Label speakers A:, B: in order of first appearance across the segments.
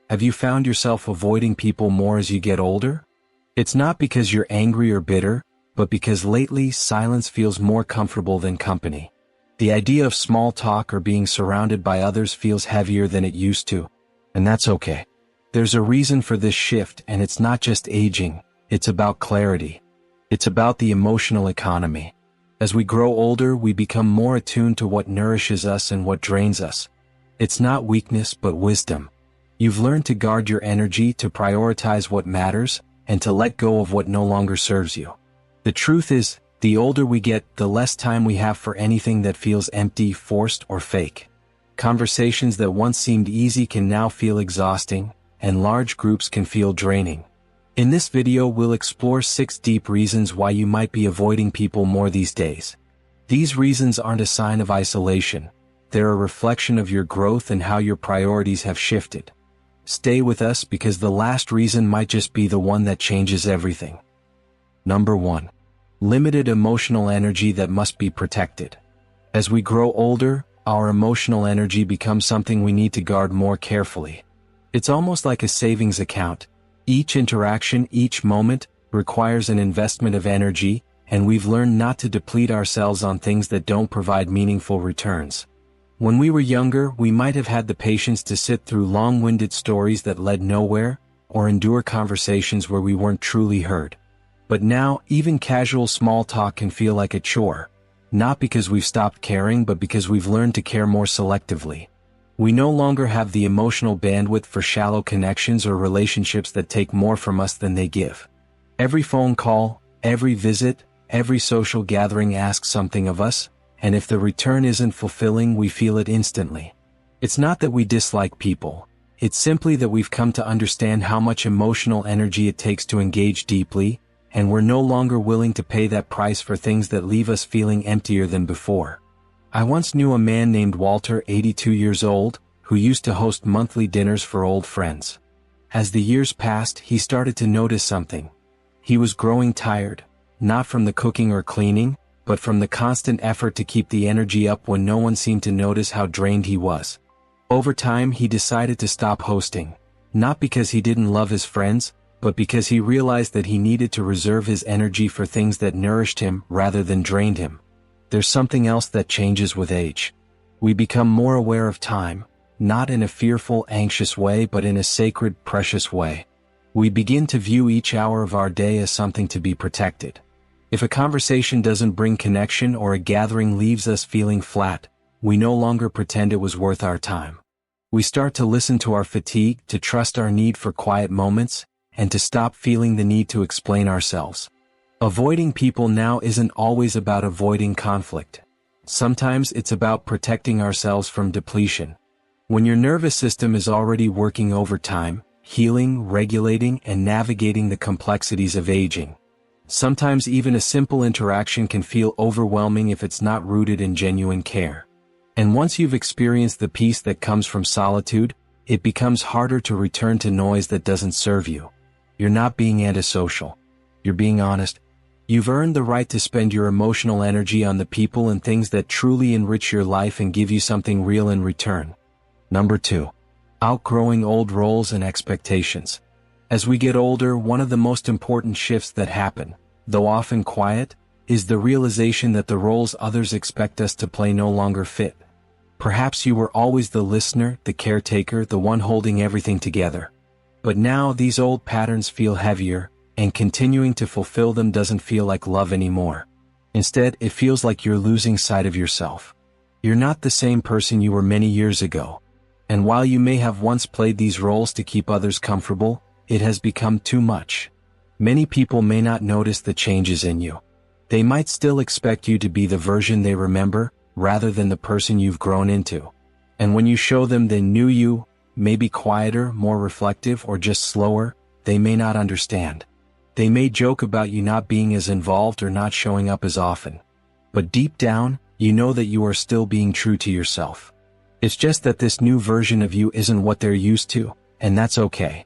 A: Have you found yourself avoiding people more as you get older? It's not because you're angry or bitter, but because lately silence feels more comfortable than company. The idea of small talk or being surrounded by others feels heavier than it used to, and that's okay. There's a reason for this shift, and it's not just aging, it's about clarity. It's about the emotional economy. As we grow older, we become more attuned to what nourishes us and what drains us. It's not weakness but wisdom. You've learned to guard your energy, to prioritize what matters, and to let go of what no longer serves you. The truth is, the older we get, the less time we have for anything that feels empty, forced, or fake. Conversations that once seemed easy can now feel exhausting, and large groups can feel draining. In this video, we'll explore 6 deep reasons why you might be avoiding people more these days. These reasons aren't a sign of isolation. They're a reflection of your growth and how your priorities have shifted. Stay with us because the last reason might just be the one that changes everything. Number 1. Limited emotional energy that must be protected. As we grow older, our emotional energy becomes something we need to guard more carefully. It's almost like a savings account. Each interaction, each moment, requires an investment of energy, and we've learned not to deplete ourselves on things that don't provide meaningful returns. When we were younger, we might have had the patience to sit through long-winded stories that led nowhere, or endure conversations where we weren't truly heard. But now, even casual small talk can feel like a chore, not because we've stopped caring but because we've learned to care more selectively. We no longer have the emotional bandwidth for shallow connections or relationships that take more from us than they give. Every phone call, every visit, every social gathering asks something of us, and if the return isn't fulfilling, we feel it instantly. It's not that we dislike people. It's simply that we've come to understand how much emotional energy it takes to engage deeply, and we're no longer willing to pay that price for things that leave us feeling emptier than before. I once knew a man named Walter, 82 years old, who used to host monthly dinners for old friends. As the years passed, he started to notice something. He was growing tired, not from the cooking or cleaning, but from the constant effort to keep the energy up when no one seemed to notice how drained he was. Over time, he decided to stop hosting, not because he didn't love his friends, but because he realized that he needed to reserve his energy for things that nourished him rather than drained him. There's something else that changes with age. We become more aware of time, not in a fearful, anxious way but in a sacred, precious way. We begin to view each hour of our day as something to be protected. If a conversation doesn't bring connection or a gathering leaves us feeling flat, we no longer pretend it was worth our time. We start to listen to our fatigue, to trust our need for quiet moments, and to stop feeling the need to explain ourselves. Avoiding people now isn't always about avoiding conflict. Sometimes it's about protecting ourselves from depletion. When your nervous system is already working overtime, healing, regulating, and navigating the complexities of aging, sometimes even a simple interaction can feel overwhelming if it's not rooted in genuine care. And once you've experienced the peace that comes from solitude, it becomes harder to return to noise that doesn't serve you. You're not being antisocial. You're being honest. You've earned the right to spend your emotional energy on the people and things that truly enrich your life and give you something real in return. Number 2. Outgrowing old roles and expectations. As we get older, one of the most important shifts that happen, though often quiet, is the realization that the roles others expect us to play no longer fit. Perhaps you were always the listener, the caretaker, the one holding everything together. But now these old patterns feel heavier, and continuing to fulfill them doesn't feel like love anymore. Instead, it feels like you're losing sight of yourself. You're not the same person you were many years ago. And while you may have once played these roles to keep others comfortable, it has become too much. Many people may not notice the changes in you. They might still expect you to be the version they remember, rather than the person you've grown into. And when you show them the new you, maybe quieter, more reflective, or just slower, they may not understand. They may joke about you not being as involved or not showing up as often. But deep down, you know that you are still being true to yourself. It's just that this new version of you isn't what they're used to, and that's okay.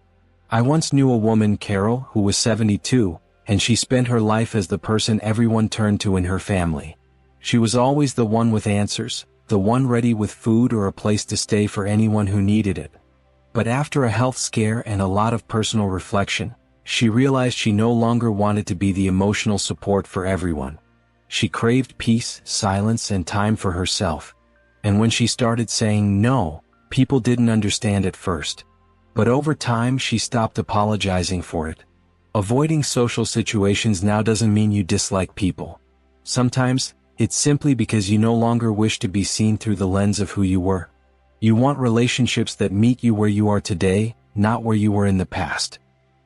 A: I once knew a woman, Carol, who was 72, and she spent her life as the person everyone turned to in her family. She was always the one with answers, the one ready with food or a place to stay for anyone who needed it. But after a health scare and a lot of personal reflection, she realized she no longer wanted to be the emotional support for everyone. She craved peace, silence, and time for herself. And when she started saying no, people didn't understand at first. But over time she stopped apologizing for it. Avoiding social situations now doesn't mean you dislike people. Sometimes, it's simply because you no longer wish to be seen through the lens of who you were. You want relationships that meet you where you are today, not where you were in the past.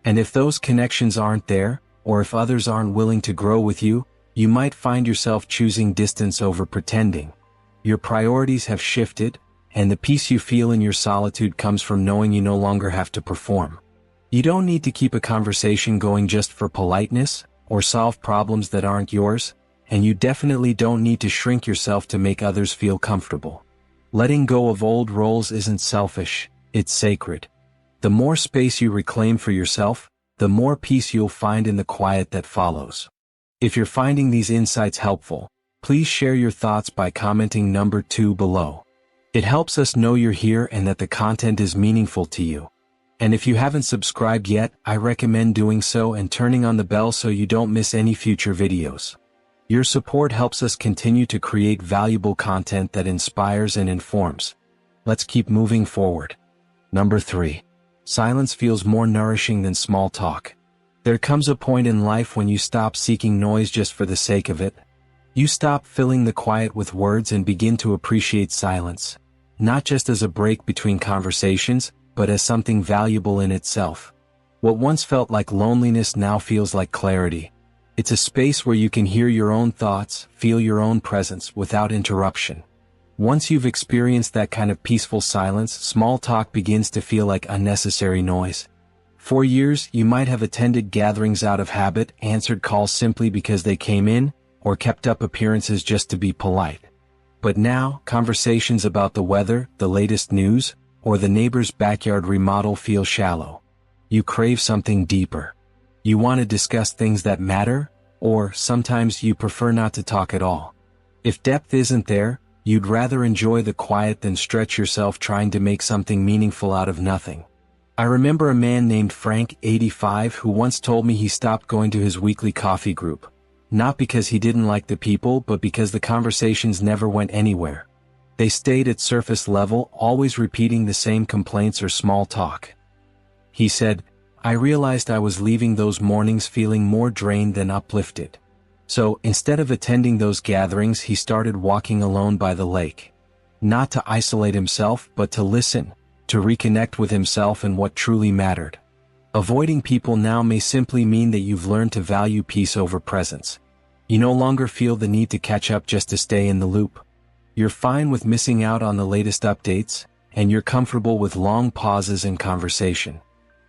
A: And if those connections aren't there, or if others aren't willing to grow with you, you might find yourself choosing distance over pretending. Your priorities have shifted, and the peace you feel in your solitude comes from knowing you no longer have to perform. You don't need to keep a conversation going just for politeness, or solve problems that aren't yours, and you definitely don't need to shrink yourself to make others feel comfortable. Letting go of old roles isn't selfish, it's sacred. The more space you reclaim for yourself, the more peace you'll find in the quiet that follows. If you're finding these insights helpful, please share your thoughts by commenting number 2 below. It helps us know you're here and that the content is meaningful to you. And if you haven't subscribed yet, I recommend doing so and turning on the bell so you don't miss any future videos. Your support helps us continue to create valuable content that inspires and informs. Let's keep moving forward. Number 3. Silence feels more nourishing than small talk. There comes a point in life when you stop seeking noise just for the sake of it. You stop filling the quiet with words and begin to appreciate silence, not just as a break between conversations, but as something valuable in itself. What once felt like loneliness now feels like clarity. It's a space where you can hear your own thoughts, feel your own presence without interruption. Once you've experienced that kind of peaceful silence, small talk begins to feel like unnecessary noise. For years, you might have attended gatherings out of habit, answered calls simply because they came in, or kept up appearances just to be polite. But now, conversations about the weather, the latest news, or the neighbor's backyard remodel feel shallow. You crave something deeper. You want to discuss things that matter, or sometimes you prefer not to talk at all. If depth isn't there, you'd rather enjoy the quiet than stretch yourself trying to make something meaningful out of nothing. I remember a man named Frank, 85, who once told me he stopped going to his weekly coffee group. Not because he didn't like the people, but because the conversations never went anywhere. They stayed at surface level, always repeating the same complaints or small talk. He said, "I realized I was leaving those mornings feeling more drained than uplifted." So, instead of attending those gatherings, he started walking alone by the lake. Not to isolate himself, but to listen, to reconnect with himself and what truly mattered. Avoiding people now may simply mean that you've learned to value peace over presence. You no longer feel the need to catch up just to stay in the loop. You're fine with missing out on the latest updates, and you're comfortable with long pauses in conversation.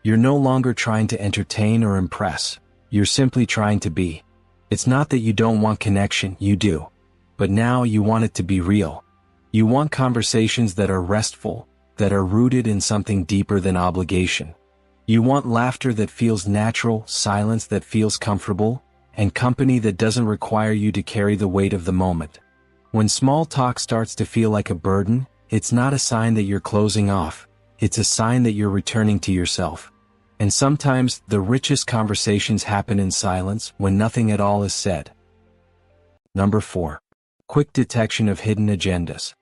A: You're no longer trying to entertain or impress, you're simply trying to be. It's not that you don't want connection, you do. But now you want it to be real. You want conversations that are restful, that are rooted in something deeper than obligation. You want laughter that feels natural, silence that feels comfortable, and company that doesn't require you to carry the weight of the moment. When small talk starts to feel like a burden, it's not a sign that you're closing off, it's a sign that you're returning to yourself. And sometimes, the richest conversations happen in silence, when nothing at all is said. Number 4. Quick detection of hidden agendas.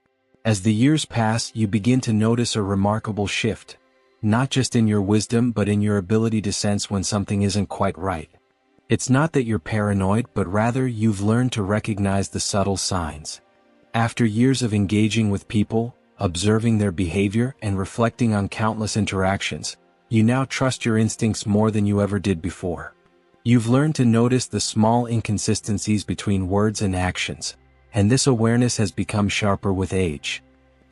A: As the years pass, you begin to notice a remarkable shift, not just in your wisdom but in your ability to sense when something isn't quite right. It's not that you're paranoid, but rather you've learned to recognize the subtle signs. After years of engaging with people, observing their behavior, and reflecting on countless interactions, you now trust your instincts more than you ever did before. You've learned to notice the small inconsistencies between words and actions, and this awareness has become sharper with age.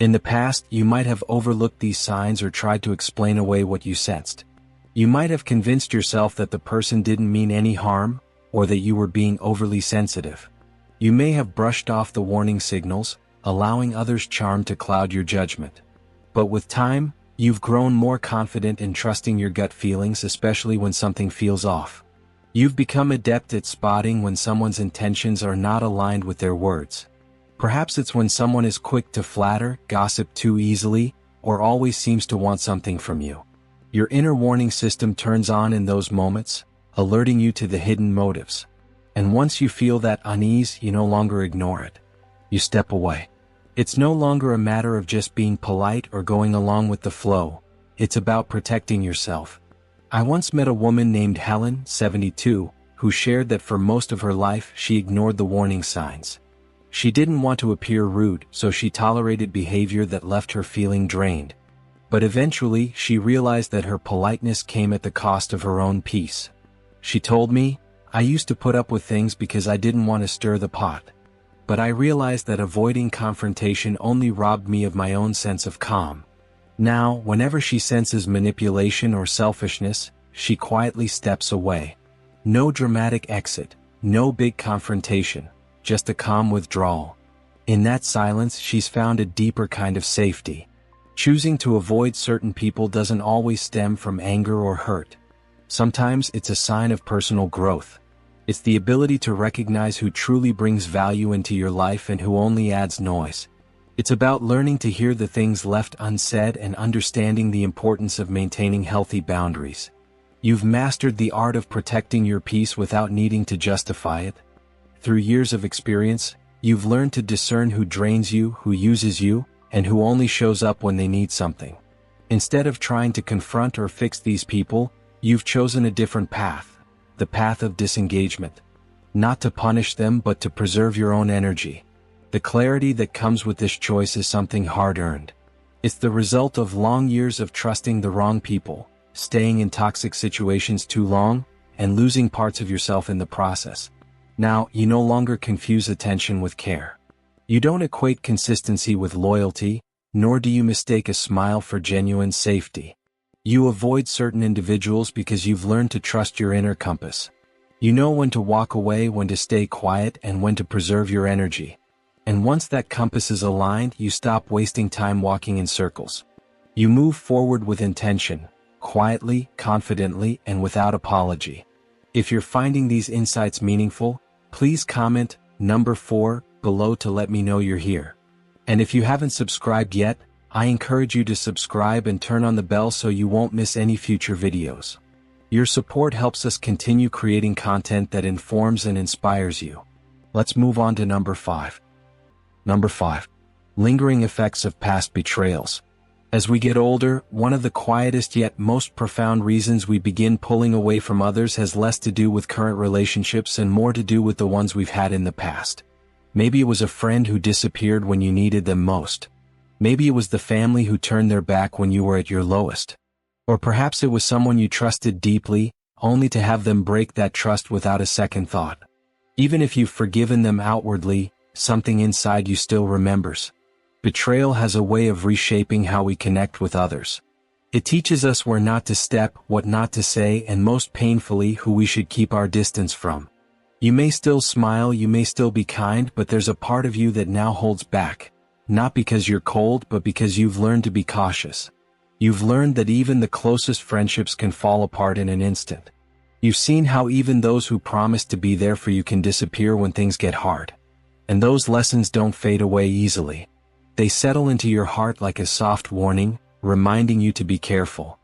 A: In the past, you might have overlooked these signs or tried to explain away what you sensed. You might have convinced yourself that the person didn't mean any harm, or that you were being overly sensitive. You may have brushed off the warning signals, allowing others' charm to cloud your judgment. But with time, you've grown more confident in trusting your gut feelings, especially when something feels off. You've become adept at spotting when someone's intentions are not aligned with their words. Perhaps it's when someone is quick to flatter, gossip too easily, or always seems to want something from you. Your inner warning system turns on in those moments, alerting you to the hidden motives. And once you feel that unease, you no longer ignore it. You step away. It's no longer a matter of just being polite or going along with the flow. It's about protecting yourself. I once met a woman named Helen, 72, who shared that for most of her life she ignored the warning signs. She didn't want to appear rude, so she tolerated behavior that left her feeling drained. But eventually she realized that her politeness came at the cost of her own peace. She told me, "I used to put up with things because I didn't want to stir the pot. But I realized that avoiding confrontation only robbed me of my own sense of calm." Now, whenever she senses manipulation or selfishness, she quietly steps away. No dramatic exit, no big confrontation, just a calm withdrawal. In that silence, she's found a deeper kind of safety. Choosing to avoid certain people doesn't always stem from anger or hurt. Sometimes it's a sign of personal growth. It's the ability to recognize who truly brings value into your life and who only adds noise. It's about learning to hear the things left unsaid and understanding the importance of maintaining healthy boundaries. You've mastered the art of protecting your peace without needing to justify it. Through years of experience, you've learned to discern who drains you, who uses you, and who only shows up when they need something. Instead of trying to confront or fix these people, you've chosen a different path, the path of disengagement. Not to punish them but to preserve your own energy. The clarity that comes with this choice is something hard-earned. It's the result of long years of trusting the wrong people, staying in toxic situations too long, and losing parts of yourself in the process. Now, you no longer confuse attention with care. You don't equate consistency with loyalty, nor do you mistake a smile for genuine safety. You avoid certain individuals because you've learned to trust your inner compass. You know when to walk away, when to stay quiet, and when to preserve your energy. And once that compass is aligned, you stop wasting time walking in circles. You move forward with intention, quietly, confidently, and without apology. If you're finding these insights meaningful, please comment number 4 below to let me know you're here. And if you haven't subscribed yet, I encourage you to subscribe and turn on the bell so you won't miss any future videos. Your support helps us continue creating content that informs and inspires you. Let's move on to number 5. Number 5. Lingering effects of past betrayals. As we get older, one of the quietest yet most profound reasons we begin pulling away from others has less to do with current relationships and more to do with the ones we've had in the past. Maybe it was a friend who disappeared when you needed them most. Maybe it was the family who turned their back when you were at your lowest. Or perhaps it was someone you trusted deeply, only to have them break that trust without a second thought. Even if you've forgiven them outwardly, something inside you still remembers. Betrayal has a way of reshaping how we connect with others. It teaches us where not to step, what not to say, and most painfully, who we should keep our distance from. You may still smile, you may still be kind, but there's a part of you that now holds back. Not because you're cold, but because you've learned to be cautious. You've learned that even the closest friendships can fall apart in an instant. You've seen how even those who promised to be there for you can disappear when things get hard. And those lessons don't fade away easily. They settle into your heart like a soft warning, reminding you to be careful.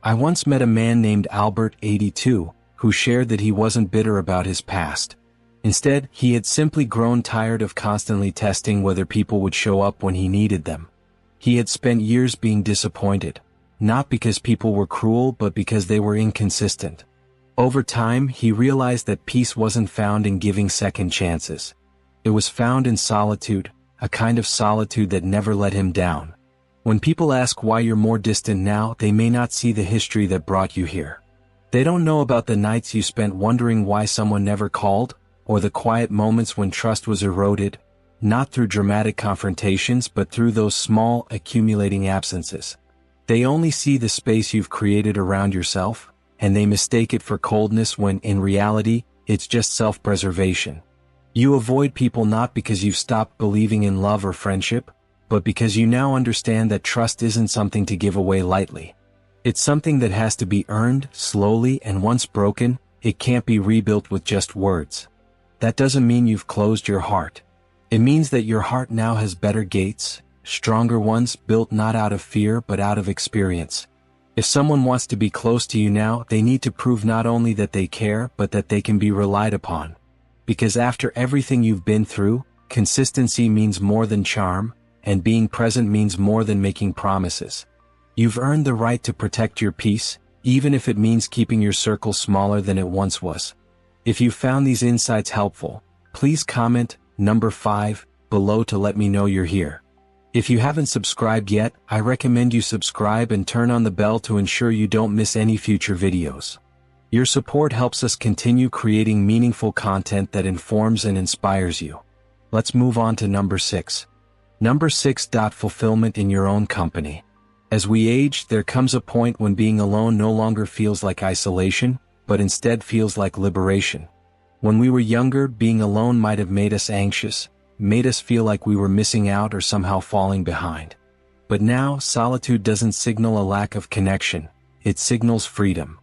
A: I once met a man named Albert, 82, who shared that he wasn't bitter about his past. Instead, he had simply grown tired of constantly testing whether people would show up when he needed them. He had spent years being disappointed, not because people were cruel but because they were inconsistent. Over time, he realized that peace wasn't found in giving second chances. It was found in solitude, a kind of solitude that never let him down. When people ask why you're more distant now, they may not see the history that brought you here. They don't know about the nights you spent wondering why someone never called, or the quiet moments when trust was eroded, not through dramatic confrontations but through those small, accumulating absences. They only see the space you've created around yourself, and they mistake it for coldness when, in reality, it's just self-preservation. You avoid people not because you've stopped believing in love or friendship, but because you now understand that trust isn't something to give away lightly. It's something that has to be earned, slowly, and once broken, it can't be rebuilt with just words. That doesn't mean you've closed your heart. It means that your heart now has better gates, stronger ones built not out of fear but out of experience. If someone wants to be close to you now, they need to prove not only that they care but that they can be relied upon. Because after everything you've been through, consistency means more than charm, and being present means more than making promises. You've earned the right to protect your peace, even if it means keeping your circle smaller than it once was. If you found these insights helpful, please comment number 5 below to let me know you're here. If you haven't subscribed yet, I recommend you subscribe and turn on the bell to ensure you don't miss any future videos. Your support helps us continue creating meaningful content that informs and inspires you. Let's move on to number 6. Number 6. Fulfillment in your own company. As we age, there comes a point when being alone no longer feels like isolation, but instead feels like liberation. When we were younger, being alone might have made us anxious, made us feel like we were missing out or somehow falling behind. But now, solitude doesn't signal a lack of connection, it signals freedom.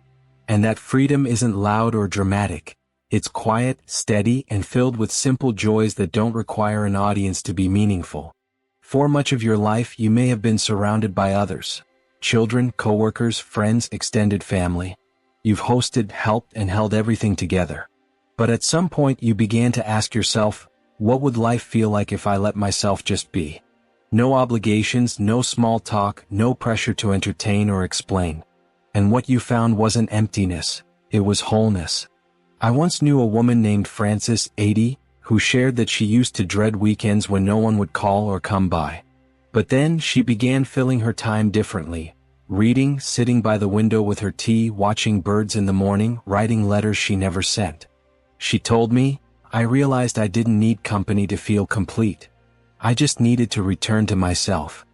A: And that freedom isn't loud or dramatic. It's quiet, steady, and filled with simple joys that don't require an audience to be meaningful. For much of your life, you may have been surrounded by others. Children, coworkers, friends, extended family. You've hosted, helped, and held everything together. But at some point you began to ask yourself, what would life feel like if I let myself just be? No obligations, no small talk, no pressure to entertain or explain. And what you found wasn't emptiness, it was wholeness. I once knew a woman named Frances, 80, who shared that she used to dread weekends when no one would call or come by. But then she began filling her time differently, reading, sitting by the window with her tea, watching birds in the morning, writing letters she never sent. She told me, I realized I didn't need company to feel complete. I just needed to return to myself.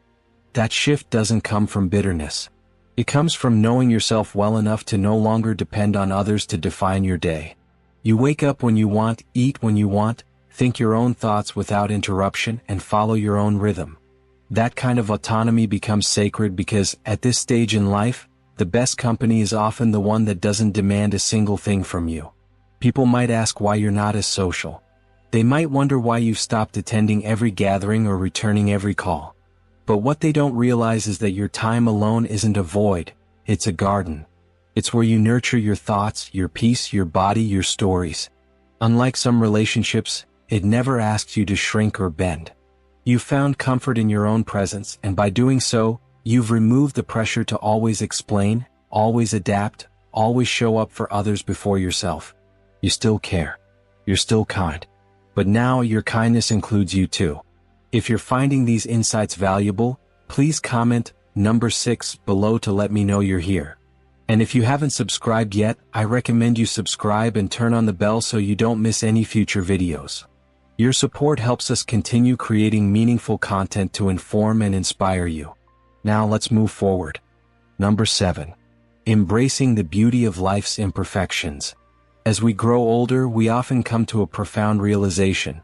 A: That shift doesn't come from bitterness. It comes from knowing yourself well enough to no longer depend on others to define your day. You wake up when you want, eat when you want, think your own thoughts without interruption, and follow your own rhythm. That kind of autonomy becomes sacred because, at this stage in life, the best company is often the one that doesn't demand a single thing from you. People might ask why you're not as social. They might wonder why you've stopped attending every gathering or returning every call. But what they don't realize is that your time alone isn't a void, it's a garden. It's where you nurture your thoughts, your peace, your body, your stories. Unlike some relationships, it never asks you to shrink or bend. You've found comfort in your own presence, and by doing so, you've removed the pressure to always explain, always adapt, always show up for others before yourself. You still care. You're still kind. But now your kindness includes you too. If you're finding these insights valuable, please comment number 6 below to let me know you're here. And if you haven't subscribed yet, I recommend you subscribe and turn on the bell so you don't miss any future videos. Your support helps us continue creating meaningful content to inform and inspire you. Now let's move forward. Number 7. Embracing the beauty of life's imperfections. As we grow older, we often come to a profound realization.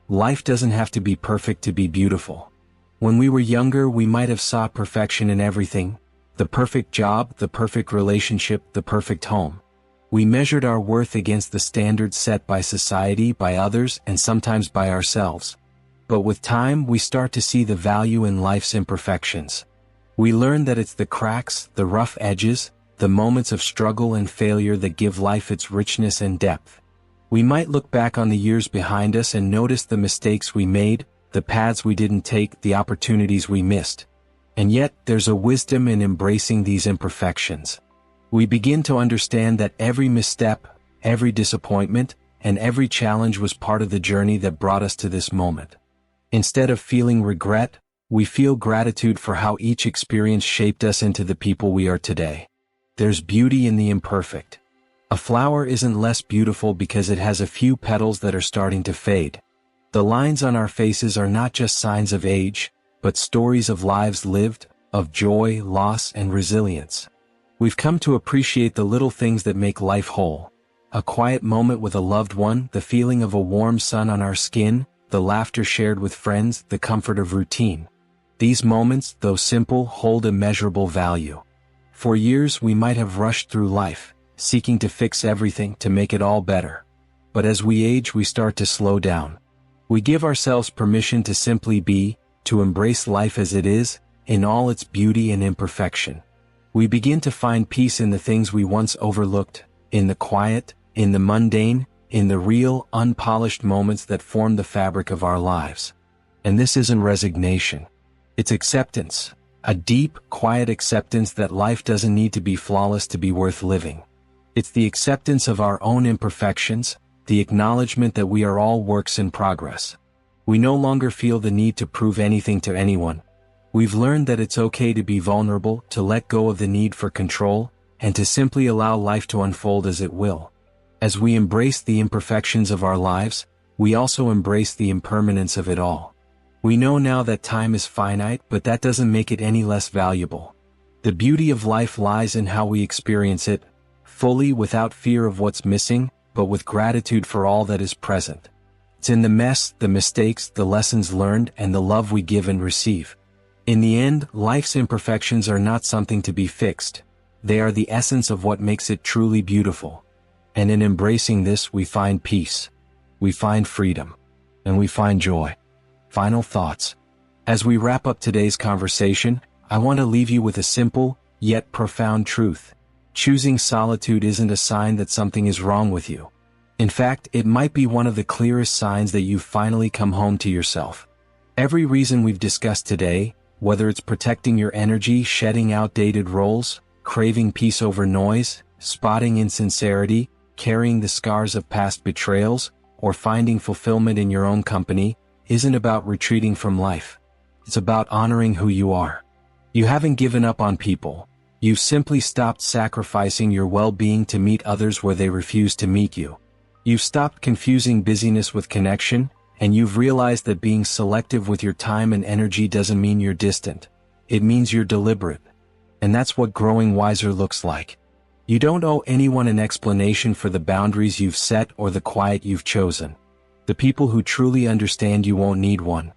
A: Life doesn't have to be perfect to be beautiful. When we were younger, we might have sought perfection in everything. The perfect job, the perfect relationship, the perfect home. We measured our worth against the standards set by society, by others, and sometimes by ourselves. But with time, we start to see the value in life's imperfections. We learn that it's the cracks, the rough edges, the moments of struggle and failure that give life its richness and depth. We might look back on the years behind us and notice the mistakes we made, the paths we didn't take, the opportunities we missed. And yet, there's a wisdom in embracing these imperfections. We begin to understand that every misstep, every disappointment, and every challenge was part of the journey that brought us to this moment. Instead of feeling regret, we feel gratitude for how each experience shaped us into the people we are today. There's beauty in the imperfect. A flower isn't less beautiful because it has a few petals that are starting to fade. The lines on our faces are not just signs of age, but stories of lives lived, of joy, loss, and resilience. We've come to appreciate the little things that make life whole. A quiet moment with a loved one, the feeling of a warm sun on our skin, the laughter shared with friends, the comfort of routine. These moments, though simple, hold immeasurable value. For years we might have rushed through life, seeking to fix everything, to make it all better. But as we age, we start to slow down. We give ourselves permission to simply be, to embrace life as it is, in all its beauty and imperfection. We begin to find peace in the things we once overlooked, in the quiet, in the mundane, in the real, unpolished moments that form the fabric of our lives. And this isn't resignation. It's acceptance, a deep, quiet acceptance that life doesn't need to be flawless to be worth living. It's the acceptance of our own imperfections, the acknowledgement that we are all works in progress. We no longer feel the need to prove anything to anyone. We've learned that it's okay to be vulnerable, to let go of the need for control, and to simply allow life to unfold as it will. As we embrace the imperfections of our lives, we also embrace the impermanence of it all. We know now that time is finite, but that doesn't make it any less valuable. The beauty of life lies in how we experience it, fully without fear of what's missing, but with gratitude for all that is present. It's in the mess, the mistakes, the lessons learned, and the love we give and receive. In the end, life's imperfections are not something to be fixed. They are the essence of what makes it truly beautiful. And in embracing this, we find peace, we find freedom, and we find joy. Final thoughts. As we wrap up today's conversation, I want to leave you with a simple, yet profound truth. Choosing solitude isn't a sign that something is wrong with you. In fact, it might be one of the clearest signs that you've finally come home to yourself. Every reason we've discussed today, whether it's protecting your energy, shedding outdated roles, craving peace over noise, spotting insincerity, carrying the scars of past betrayals, or finding fulfillment in your own company, isn't about retreating from life. It's about honoring who you are. You haven't given up on people. You've simply stopped sacrificing your well-being to meet others where they refuse to meet you. You've stopped confusing busyness with connection, and you've realized that being selective with your time and energy doesn't mean you're distant. It means you're deliberate. And that's what growing wiser looks like. You don't owe anyone an explanation for the boundaries you've set or the quiet you've chosen. The people who truly understand you won't need one.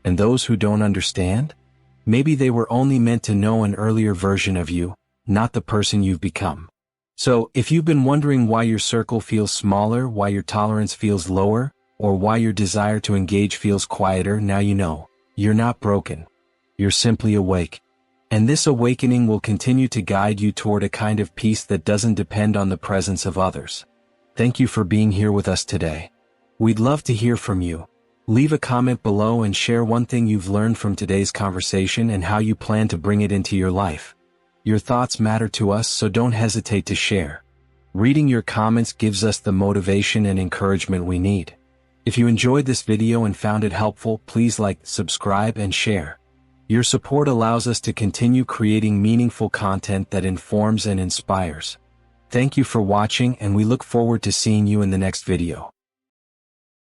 A: And those who don't understand? Maybe they were only meant to know an earlier version of you, not the person you've become. So, if you've been wondering why your circle feels smaller, why your tolerance feels lower, or why your desire to engage feels quieter, now you know. You're not broken. You're simply awake. And this awakening will continue to guide you toward a kind of peace that doesn't depend on the presence of others. Thank you for being here with us today. We'd love to hear from you. Leave a comment below and share one thing you've learned from today's conversation and how you plan to bring it into your life. Your thoughts matter to us, so don't hesitate to share. Reading your comments gives us the motivation and encouragement we need. If you enjoyed this video and found it helpful, please like, subscribe, and share. Your support allows us to continue creating meaningful content that informs and inspires. Thank you for watching, and we look forward to seeing you in the next video.